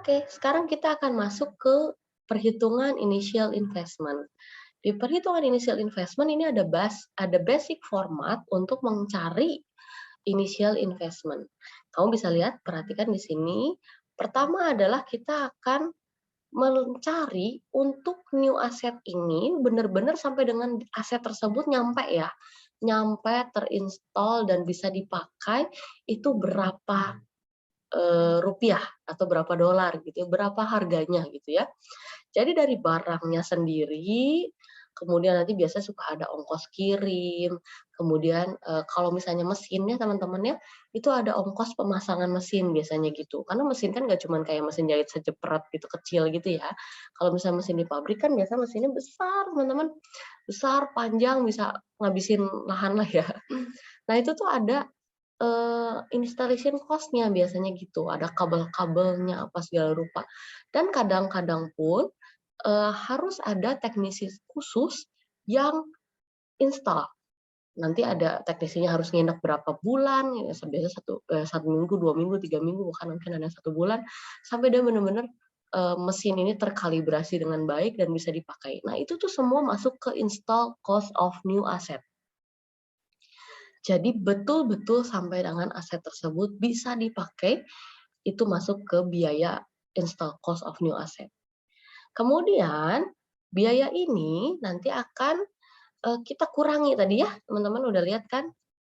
Oke, sekarang kita akan masuk ke perhitungan initial investment. Di perhitungan initial investment ini ada basic format untuk mencari initial investment. Kamu bisa lihat, perhatikan di sini. Pertama adalah kita akan mencari untuk new asset ini benar-benar sampai dengan aset tersebut nyampe ya. Nyampe, terinstall, dan bisa dipakai itu berapa rupiah atau berapa dolar gitu ya, berapa harganya gitu ya. Jadi dari barangnya sendiri, kemudian nanti biasanya suka ada ongkos kirim, kemudian kalau misalnya mesinnya teman-teman ya, itu ada ongkos pemasangan mesin biasanya gitu. Karena mesin kan nggak cuma kayak mesin jahit sejepret gitu kecil gitu ya. Kalau misalnya mesin di pabrik kan biasanya mesinnya besar teman-teman, besar, panjang, bisa ngabisin lahan lah ya. Nah itu tuh ada installation cost-nya biasanya gitu, ada kabel-kabelnya apa segala rupa. Dan kadang-kadang pun, harus ada teknisi khusus yang install. Nanti ada teknisinya harus nginep berapa bulan, ya biasanya 1 minggu, 2 minggu, 3 minggu, bahkan mungkin ada 1 bulan, sampai dia benar-benar, mesin ini terkalibrasi dengan baik dan bisa dipakai. Nah itu tuh semua masuk ke install cost of new asset. Jadi betul-betul sampai dengan aset tersebut bisa dipakai, itu masuk ke biaya install cost of new asset. Kemudian biaya ini nanti akan, kita kurangi tadi ya, teman-teman udah lihat kan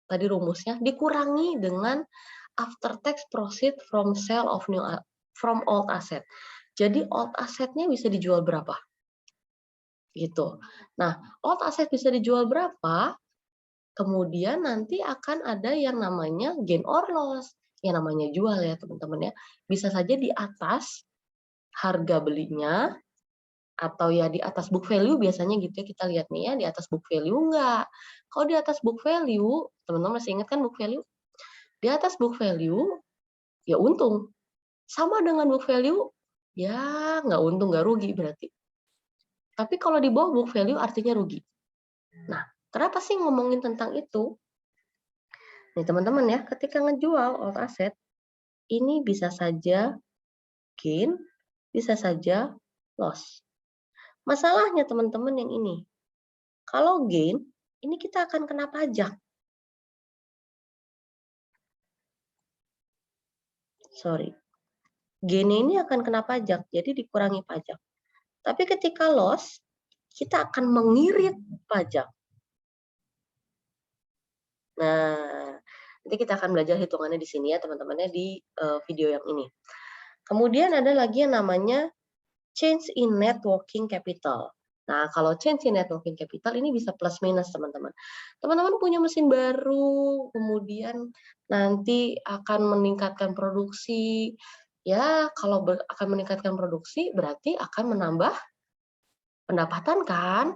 tadi rumusnya, dikurangi dengan after tax proceed from sale of from old asset. Jadi old asset-nya bisa dijual berapa? Gitu. Nah, old asset bisa dijual berapa, kemudian nanti akan ada yang namanya gain or loss. Yang namanya jual ya teman-teman ya. Bisa saja di atas harga belinya, atau ya di atas book value biasanya gitu ya, kita lihat nih ya, di atas book value enggak. Kalau di atas book value, teman-teman masih ingat kan book value? Di atas book value, ya untung. Sama dengan book value, ya nggak untung, nggak rugi berarti. Tapi kalau di bawah book value artinya rugi. Nah, kenapa sih ngomongin tentang itu? Nih teman-teman ya, ketika ngejual old asset, ini bisa saja gain, bisa saja loss. Masalahnya teman-teman yang ini, kalau gain, ini kita akan kena pajak. Sorry. Gain ini akan kena pajak, jadi dikurangi pajak. Tapi ketika loss, kita akan mengirit pajak. Nah, nanti kita akan belajar hitungannya di sini ya teman-temannya di video yang ini. Kemudian ada lagi yang namanya change in net working capital. Nah, kalau change in net working capital ini bisa plus minus, teman-teman. Teman-teman punya mesin baru, kemudian nanti akan meningkatkan produksi. Ya, kalau akan meningkatkan produksi, berarti akan menambah pendapatan kan?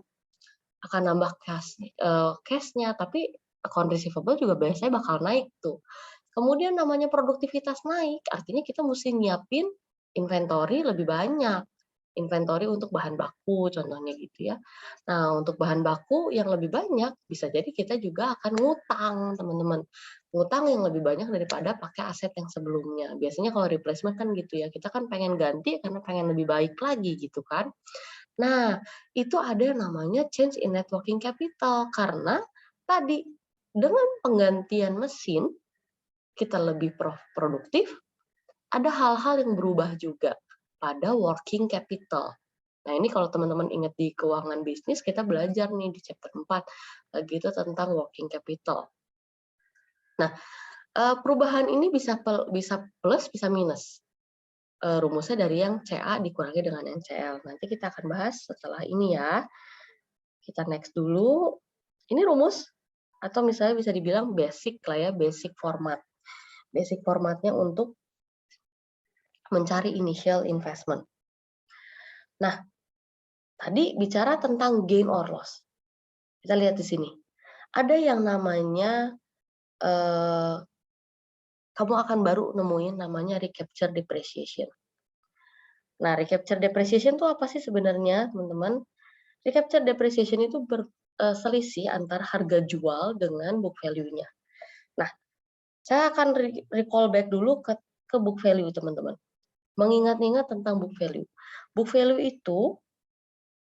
Akan nambah cash-nya, tapi account receivable juga biasanya bakal naik tuh. Kemudian namanya produktivitas naik, artinya kita mesti nyiapin inventory lebih banyak. Inventory untuk bahan baku contohnya gitu ya. Nah, untuk bahan baku yang lebih banyak, bisa jadi kita juga akan ngutang, teman-teman. Ngutang yang lebih banyak daripada pakai aset yang sebelumnya. Biasanya kalau replacement kan gitu ya, kita kan pengen ganti karena pengen lebih baik lagi gitu kan. Nah, itu ada namanya change in net working capital karena tadi dengan penggantian mesin kita lebih produktif, ada hal-hal yang berubah juga pada working capital. Nah, ini kalau teman-teman ingat di keuangan bisnis, kita belajar nih di chapter 4, gitu tentang working capital. Nah, perubahan ini bisa plus, bisa minus. Rumusnya dari yang CA dikurangi dengan NCL. Nanti kita akan bahas setelah ini ya. Kita next dulu. Ini rumus, atau misalnya bisa dibilang basic lah ya, basic format. Basic formatnya untuk mencari initial investment. Nah, tadi bicara tentang gain or loss. Kita lihat di sini. Ada yang namanya, kamu akan baru nemuin namanya recapture depreciation. Nah, recapture depreciation itu apa sih sebenarnya, teman-teman? Recapture depreciation itu selisih antara harga jual dengan book value-nya. Nah, saya akan recall back dulu ke book value, teman-teman. mengingat-ingat tentang book value. Book value itu,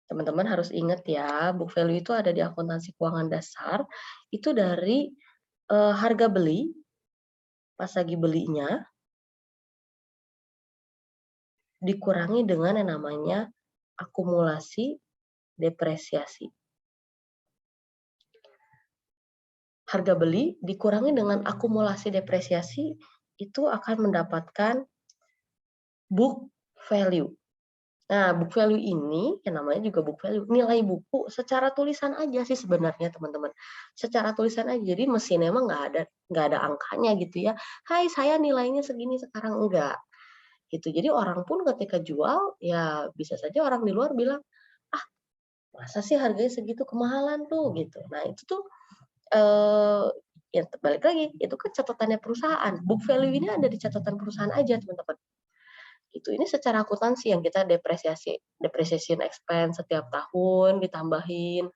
teman-teman harus ingat ya, book value itu ada di akuntansi keuangan dasar, itu dari harga beli, pas lagi belinya, dikurangi dengan yang namanya akumulasi depresiasi. Harga beli dikurangi dengan akumulasi depresiasi, itu akan mendapatkan book value. Nah, book value ini, yang namanya juga book value, nilai buku secara tulisan aja sih sebenarnya teman-teman. Secara tulisan aja, jadi mesinnya emang nggak ada angkanya gitu ya. Hai, saya nilainya segini sekarang, enggak. Gitu. Jadi orang pun ketika jual, ya bisa saja orang di luar bilang, ah masa sih harganya segitu, kemahalan tuh gitu. Nah itu tuh ya balik lagi, itu kan catatannya perusahaan. Book value ini ada di catatan perusahaan aja teman-teman. Ini secara akuntansi yang kita depreciation expense setiap tahun ditambahin,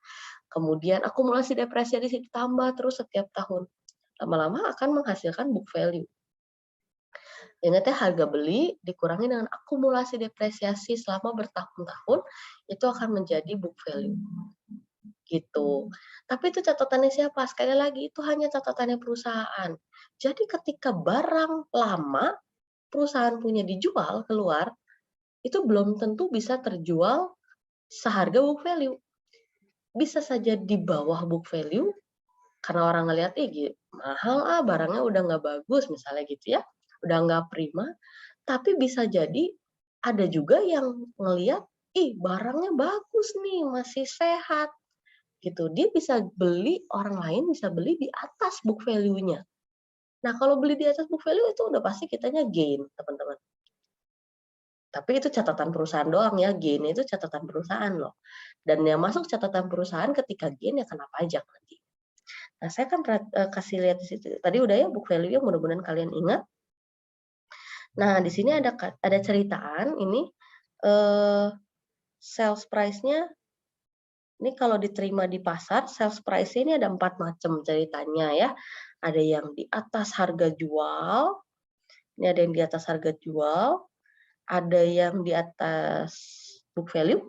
kemudian akumulasi depresiasi ditambah terus setiap tahun. Lama-lama akan menghasilkan book value. Ingat ya, harga beli dikurangi dengan akumulasi depresiasi selama bertahun-tahun, itu akan menjadi book value. Gitu. Tapi itu catatannya siapa? Sekali lagi, itu hanya catatannya perusahaan. Jadi ketika barang lama perusahaan punya dijual keluar, itu belum tentu bisa terjual seharga book value. Bisa saja di bawah book value, karena orang ngelihat, mahal barangnya udah nggak bagus, misalnya gitu ya, udah nggak prima, tapi bisa jadi ada juga yang ngelihat, barangnya bagus nih, masih sehat, gitu. Dia bisa beli, orang lain bisa beli di atas book value-nya. Nah, kalau beli di atas book value itu udah pasti kitanya gain, teman-teman. Tapi itu catatan perusahaan doang ya, gain itu catatan perusahaan loh. Dan yang masuk catatan perusahaan ketika gain ya kena pajak nanti. Nah, saya kan kasih lihat di situ. Tadi udah ya book value, mudah-mudahan kalian ingat. Nah, di sini ada ceritaan ini sales price-nya. Ini kalau diterima di pasar, sales price ini ada 4 macam ceritanya ya. Ada yang di atas harga jual, ini ada yang di atas harga jual, ada yang di atas book value,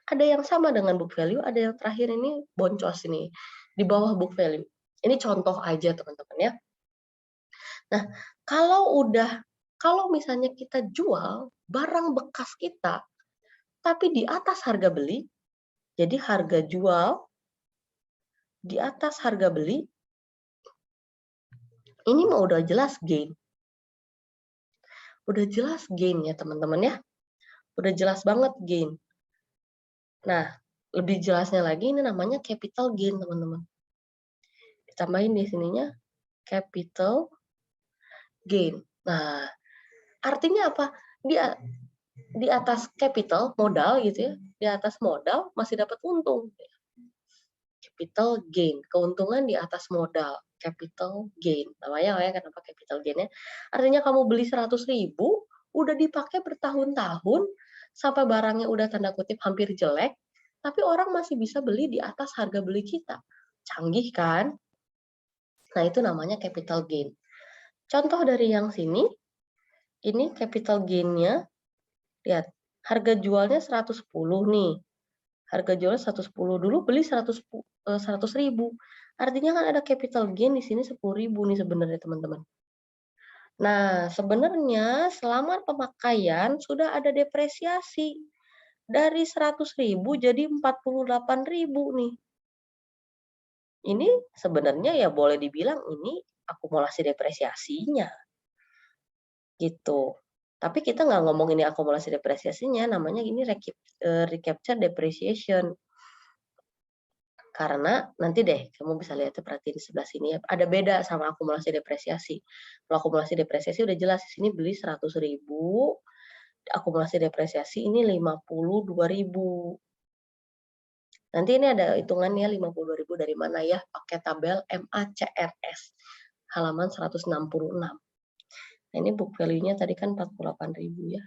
ada yang sama dengan book value, ada yang terakhir ini boncos ini, di bawah book value. Ini contoh aja teman-teman ya. Nah, kalau misalnya kita jual barang bekas kita, tapi di atas harga beli, jadi harga jual di atas harga beli, ini mah udah jelas gain. Udah jelas gain ya teman-teman ya. Udah jelas banget gain. Nah, lebih jelasnya lagi ini namanya capital gain teman-teman. Ditambahin di sininya capital gain. Nah, artinya apa? Di atas capital, modal gitu ya. Di atas modal masih dapat untung. Capital gain, keuntungan di atas modal, capital gain. Namanya ya kenapa capital gain-nya? Artinya kamu beli 100.000, udah dipakai bertahun-tahun, sampai barangnya udah tanda kutip hampir jelek, tapi orang masih bisa beli di atas harga beli kita. Canggih kan? Nah, itu namanya capital gain. Contoh dari yang sini, ini capital gain-nya, lihat, harga jualnya 110 nih. Harga jualnya 110, dulu beli 100.000. Artinya kan ada capital gain di sini 10.000 nih sebenarnya teman-teman. Nah, sebenarnya selama pemakaian sudah ada depresiasi. Dari 100.000 jadi 48.000 nih. Ini sebenarnya ya boleh dibilang ini akumulasi depresiasinya. Gitu. Tapi kita nggak ngomong ini akumulasi depresiasinya, namanya ini recapture depreciation. Karena nanti deh, kamu bisa lihat perhatiin di sebelah sini ya, ada beda sama akumulasi depresiasi. Kalau akumulasi depresiasi udah jelas, di sini beli 100.000, akumulasi depresiasi ini 52.000. Nanti ini ada hitungannya 52.000 dari mana ya, pakai tabel MACRS, halaman 166. Nah, ini book value-nya tadi kan 48.000 ya.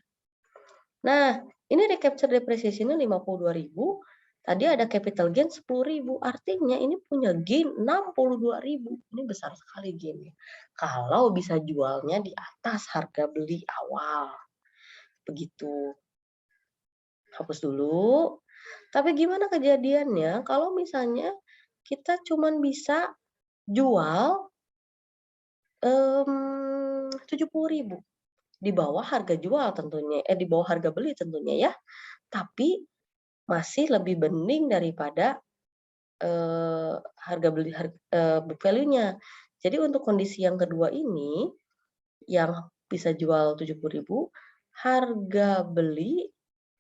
Nah, ini recapture depreciation-nya 52.000, Tadi ada capital gain 10.000, artinya ini punya gain 62.000. Ini besar sekali gainnya. Kalau bisa jualnya di atas harga beli awal. Begitu. Hapus dulu. Tapi gimana kejadiannya kalau misalnya kita cuman bisa jual 70.000 di bawah harga jual tentunya, di bawah harga beli tentunya ya. Tapi masih lebih bening daripada harga beli book value-nya. Jadi untuk kondisi yang kedua ini, yang bisa jual 70.000, harga beli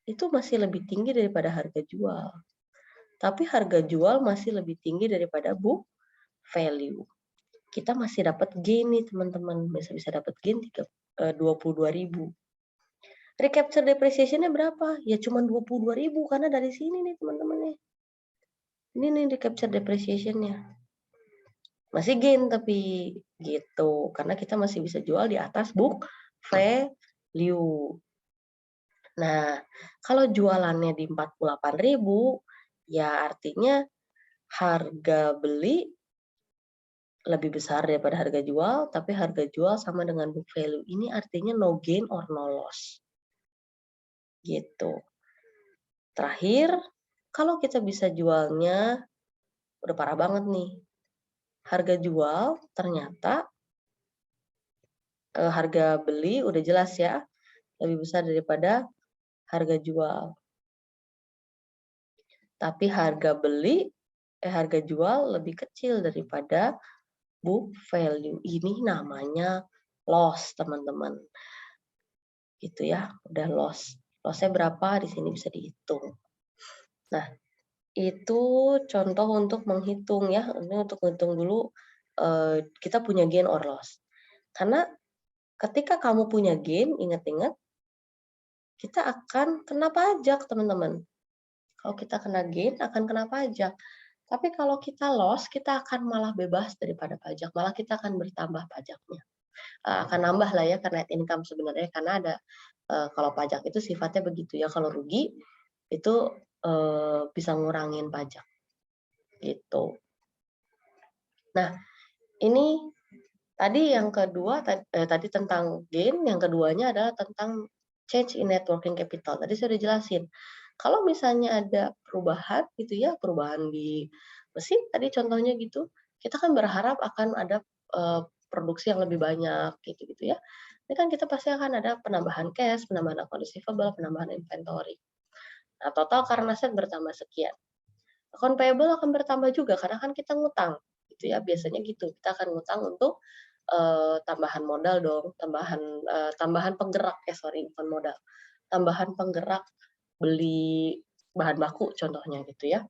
itu masih lebih tinggi daripada harga jual. Tapi harga jual masih lebih tinggi daripada book value. Kita masih dapat gain nih teman-teman, bisa dapat gain 22.000. Recapture depreciation-nya berapa? Ya cuma 22.000 karena dari sini nih teman-teman nih. Ini nih recapture depreciation-nya. Masih gain tapi gitu, karena kita masih bisa jual di atas book value. Nah, kalau jualannya di 48.000, ya artinya harga beli lebih besar daripada harga jual, tapi harga jual sama dengan book value. Ini artinya no gain or no loss. Gitu. Terakhir, kalau kita bisa jualnya, udah parah banget nih. Harga jual ternyata harga beli udah jelas ya, lebih besar daripada harga jual. Tapi harga jual lebih kecil daripada book value. Ini namanya loss, teman-teman. Gitu ya, udah loss. Loss-nya berapa? Di sini bisa dihitung. Nah, itu contoh untuk menghitung ya. Ini untuk menghitung dulu kita punya gain or loss. Karena ketika kamu punya gain, ingat-ingat, kita akan kena pajak, teman-teman. Kalau kita kena gain, akan kena pajak. Tapi kalau kita loss, kita akan malah bebas daripada pajak. Malah kita akan bertambah pajaknya. Akan nambah lah ya, karena net income sebenarnya. Karena ada, kalau pajak itu sifatnya begitu ya. Kalau rugi, itu bisa ngurangin pajak. Gitu. Nah, ini tadi yang kedua, tadi tentang gain, yang keduanya adalah tentang change in net working capital. Tadi saya udah jelasin. Kalau misalnya ada perubahan gitu ya, perubahan di mesin tadi contohnya gitu, kita kan berharap akan ada produksi yang lebih banyak gitu ya. Ini kan kita pasti akan ada penambahan cash, penambahan account receivable, penambahan inventory. Nah, total current asset bertambah sekian. Account payable akan bertambah juga karena kan kita ngutang gitu ya, biasanya gitu. Kita akan ngutang untuk tambahan modal dong, tambahan penggerak bukan modal. Tambahan penggerak beli bahan baku contohnya gitu ya.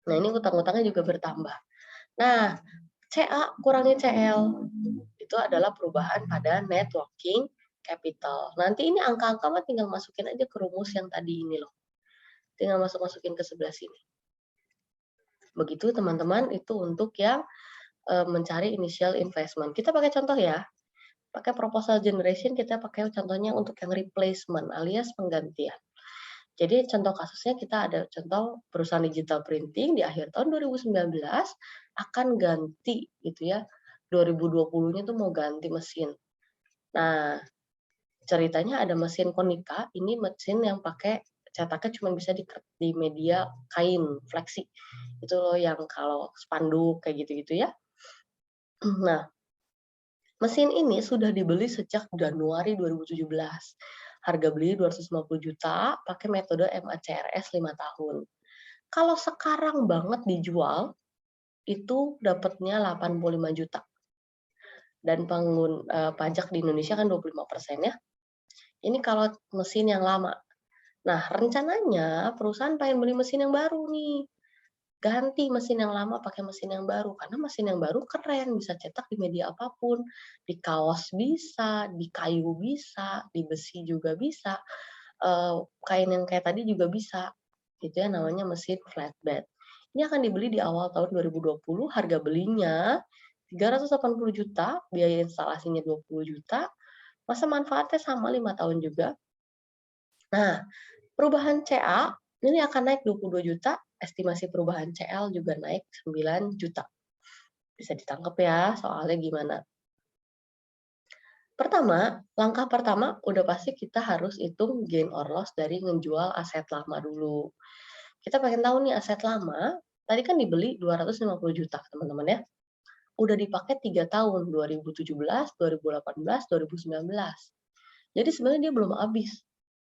Nah, ini utang-utangnya juga bertambah. Nah, CA kurangi CL itu adalah perubahan pada net working capital. Nanti ini angka-angka mah tinggal masukin aja ke rumus yang tadi ini loh. Tinggal masukin ke sebelah sini. Begitu teman-teman, itu untuk yang mencari initial investment. Kita pakai contoh ya. Pakai proposal generation, kita pakai contohnya untuk yang replacement alias penggantian. Jadi contoh kasusnya kita ada contoh perusahaan digital printing di akhir tahun 2019 akan ganti gitu ya. 2020-nya tuh mau ganti mesin. Nah, ceritanya ada mesin Konica, ini mesin yang pakai cetaknya cuma bisa di media kain fleksi. Itu loh yang kalau spanduk kayak gitu-gitu ya. Nah, mesin ini sudah dibeli sejak Januari 2017. Harga beli 250 juta, pakai metode MACRS 5 tahun. Kalau sekarang banget dijual, itu dapatnya 85 juta. Dan pajak di Indonesia kan 25% ya. Ini kalau mesin yang lama. Nah, rencananya perusahaan pengen beli mesin yang baru nih. Ganti mesin yang lama pakai mesin yang baru. Karena mesin yang baru keren, bisa cetak di media apapun. Di kaos bisa, di kayu bisa, di besi juga bisa. Kain yang kayak tadi juga bisa. Itu ya namanya mesin flatbed. Ini akan dibeli di awal tahun 2020, harga belinya 380 juta, biaya instalasinya 20 juta, masa manfaatnya sama 5 tahun juga. Nah, perubahan CA ini akan naik 22 juta, estimasi perubahan CL juga naik 9 juta. Bisa ditangkap ya, soalnya gimana. Langkah pertama udah pasti kita harus hitung gain or loss dari ngejual aset lama dulu. Kita pengen tahu nih aset lama, tadi kan dibeli 250 juta teman-teman ya. Udah dipakai 3 tahun, 2017, 2018, 2019. Jadi sebenarnya dia belum habis.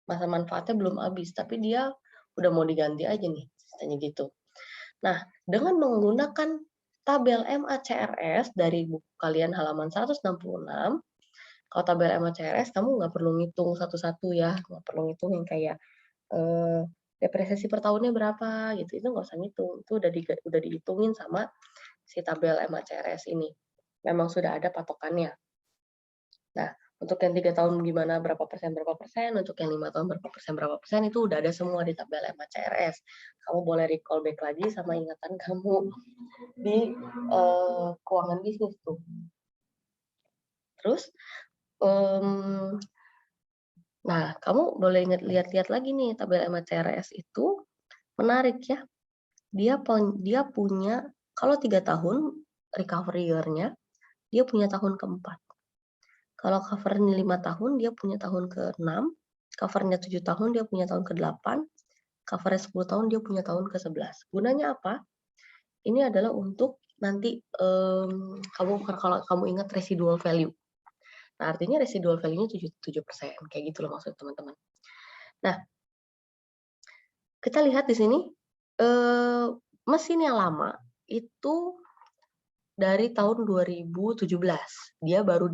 Masa manfaatnya belum habis, tapi dia udah mau diganti aja nih, katanya gitu. Nah, dengan menggunakan tabel MACRS dari buku kalian halaman 166, kalau tabel MACRS kamu nggak perlu ngitung satu-satu ya, nggak perlu ngitung yang kayak depresiasi per tahunnya berapa gitu, itu nggak usah ngitung, itu udah dihitungin sama si tabel MACRS ini. Memang sudah ada patokannya. Nah, untuk yang 3 tahun gimana berapa persen, untuk yang 5 tahun berapa persen, itu udah ada semua di tabel MACRS. Kamu boleh recall back lagi sama ingatan kamu di keuangan bisnis tuh. Terus, nah kamu boleh lihat-lihat lagi nih tabel MACRS itu menarik ya. Dia punya kalau 3 tahun recovery year-nya, dia punya tahun keempat. Kalau cover-nya 5 tahun, dia punya tahun ke-6, cover-nya 7 tahun, dia punya tahun ke-8, cover-nya 10 tahun, dia punya tahun ke-11. Gunanya apa? Ini adalah untuk nanti kalau kamu ingat residual value. Nah, artinya residual value-nya 7%, kayak gitu loh maksud teman-teman. Nah, kita lihat di sini, mesin yang lama itu dari tahun 2017. Dia baru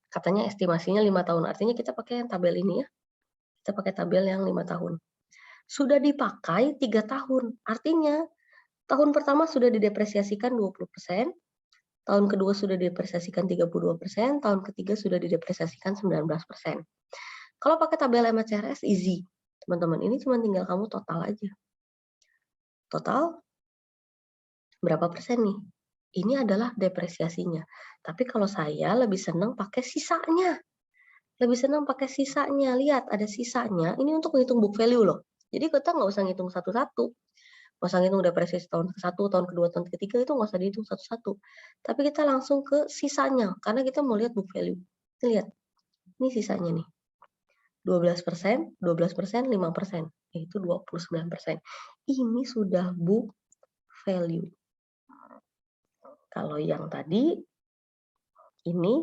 katanya estimasinya 5 tahun. Artinya kita pakai yang tabel ini ya. Kita pakai tabel yang 5 tahun. Sudah dipakai 3 tahun. Artinya tahun pertama sudah didepresiasikan 20%, tahun kedua sudah didepresiasikan 32%, tahun ketiga sudah didepresiasikan 19%. Kalau pakai tabel MACRS easy, teman-teman. Ini cuma tinggal kamu total aja. Total berapa persen nih? Ini adalah depresiasinya. Tapi kalau saya lebih senang pakai sisanya. Lebih senang pakai sisanya. Lihat, ada sisanya. Ini untuk menghitung book value loh. Jadi kita nggak usah ngitung satu-satu. Nggak usah ngitung depresiasi tahun ke-1, tahun kedua, tahun ketiga, itu nggak usah dihitung satu-satu. Tapi kita langsung ke sisanya. Karena kita mau lihat book value. Lihat, ini sisanya nih. 12%, 12%, 5%. Yaitu 29%. Ini sudah book value. Kalau yang tadi, ini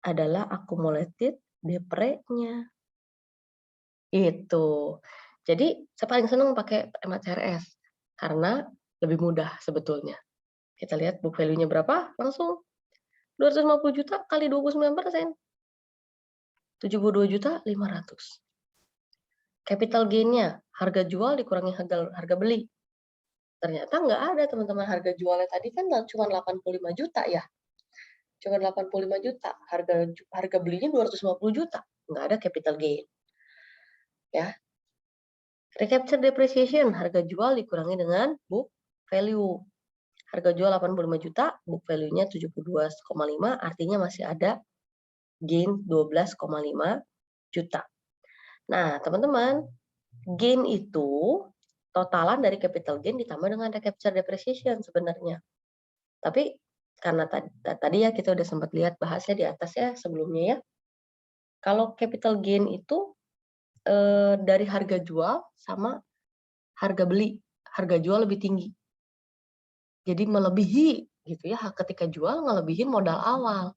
adalah accumulated depre-nya. Itu. Jadi, saya paling senang pakai MACRS. Karena lebih mudah sebetulnya. Kita lihat book value-nya berapa, langsung 250 juta kali 29%. 72.500.000. Capital gain-nya, harga jual dikurangi harga beli. Ternyata nggak ada teman-teman, harga jualnya tadi kan cuma 85 juta ya. Cuma 85 juta, harga belinya 250 juta. Nggak ada capital gain. Ya. Recapture depreciation, harga jual dikurangi dengan book value. Harga jual 85 juta, book value-nya 72,5, artinya masih ada gain 12,5 juta. Nah, teman-teman, gain itu totalan dari capital gain ditambah dengan recapture depreciation sebenarnya. Tapi karena tadi ya kita udah sempat lihat bahasnya di atas ya sebelumnya ya. Kalau capital gain itu dari harga jual sama harga beli. Harga jual lebih tinggi. Jadi melebihi gitu ya, ketika jual ngelebihin modal awal.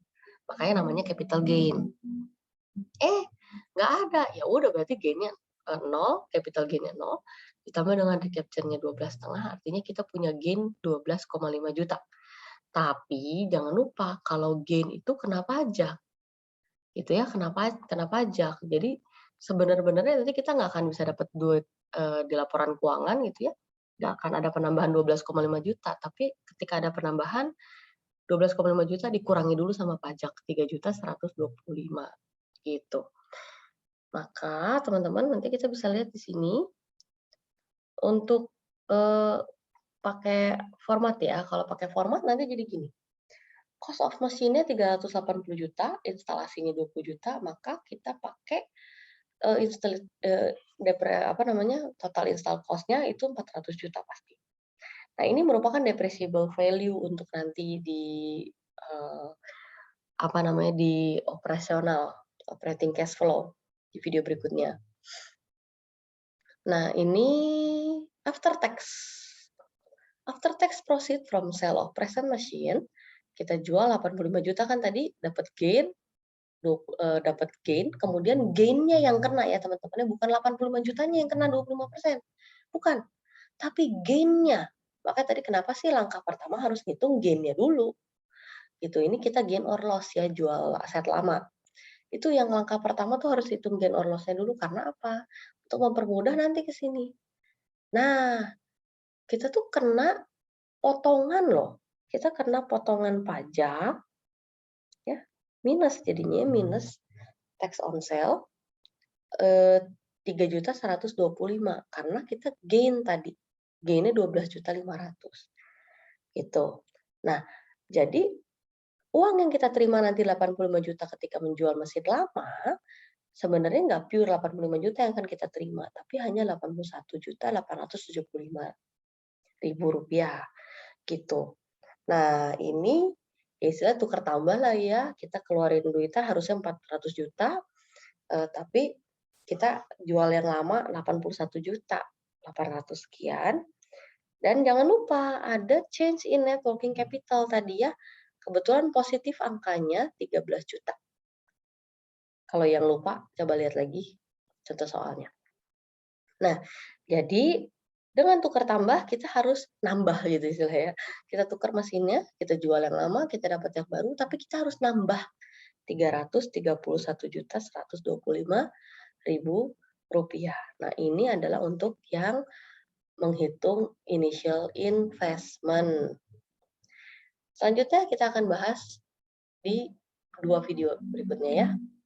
Makanya namanya capital gain. Nggak ada. Ya udah berarti gainnya 0, capital gainnya 0, ditambah dengan recapture-nya 12,5, artinya kita punya gain 12,5 juta. Tapi jangan lupa kalau gain itu kena pajak. Gitu ya, kena pajak. Jadi sebenarnya nanti kita nggak akan bisa dapat duit di laporan keuangan gitu ya. Nggak akan ada penambahan 12,5 juta, tapi ketika ada penambahan 12,5 juta dikurangi dulu sama pajak 3.125 gitu. Maka teman-teman nanti kita bisa lihat di sini untuk pakai format ya. Kalau pakai format nanti jadi gini. Cost of machine-nya 380 juta, instalasinya 20 juta, maka kita pakai total install cost-nya itu 400 juta pasti. Nah, ini merupakan depreciable value untuk nanti di, eee, di operating cash flow di video berikutnya. Nah, ini after tax. After tax proceed from sale of present machine, kita jual 85 juta kan tadi dapat gain, kemudian gain-nya yang kena ya teman-teman, bukan 85 jutanya yang kena 25%, bukan, tapi gain-nya. Makanya tadi kenapa sih langkah pertama harus ngitung gain-nya dulu, gitu. Ini kita gain or loss ya, jual aset lama. Itu yang langkah pertama tuh harus hitung gain or loss-nya dulu, karena apa? Untuk mempermudah nanti ke sini. Nah, kita tuh kena potongan loh, kita kena potongan pajak, ya, minus tax on sale, 3.125.000 karena kita gain tadi, gain-nya 12.500.000 gitu. Nah, jadi uang yang kita terima nanti 85 juta ketika menjual mesin lama, sebenarnya nggak pure 85 juta yang akan kita terima, tapi hanya 81.875.000 rupiah gitu. Nah, ini istilah tukar tambah lah ya, kita keluarin duitnya harusnya 400 juta, tapi kita jual yang lama 81.800.000 sekian. Dan jangan lupa ada change in net working capital tadi ya, kebetulan positif angkanya 13 juta. Kalau yang lupa, coba lihat lagi contoh soalnya. Nah, jadi dengan tukar tambah kita harus nambah gitu istilahnya. Kita tukar mesinnya, kita jual yang lama, kita dapat yang baru, tapi kita harus nambah 331.125.000 rupiah. Nah, ini adalah untuk yang menghitung initial investment. Selanjutnya kita akan bahas di 2 video berikutnya ya.